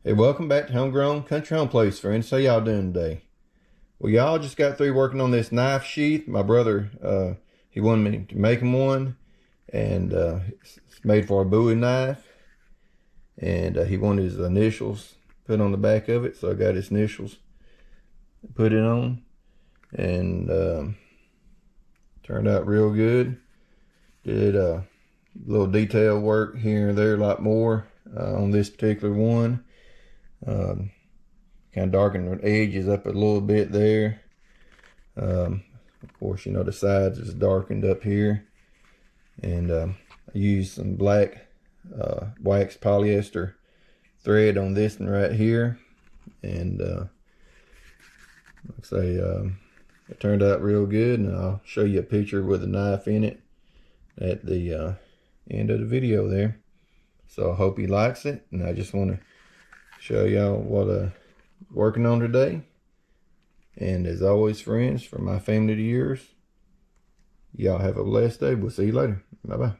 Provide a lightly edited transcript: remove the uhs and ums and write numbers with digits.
Hey, welcome back to Homegrown Country Home Place, friends. How y'all doing today? Well, y'all just got through working on this knife sheath. My brother, he wanted me to make him one, and it's made for a Bowie knife, and he wanted his initials put on the back of it, so I got his initials, put it on, and turned out real good. Did a little detail work here and there, a lot more on this particular one. Kind of darkened the edges up a little bit there. Of course, you know, the sides is darkened up here. And I used some black wax polyester thread on this one right here. And like I say, it turned out real good. And I'll show you a picture with a knife in it at the end of the video there. So I hope he likes it. And I just want to show y'all what I'm working on today. And as always, friends, from my family to yours, y'all have a blessed day. We'll see you later. Bye-bye.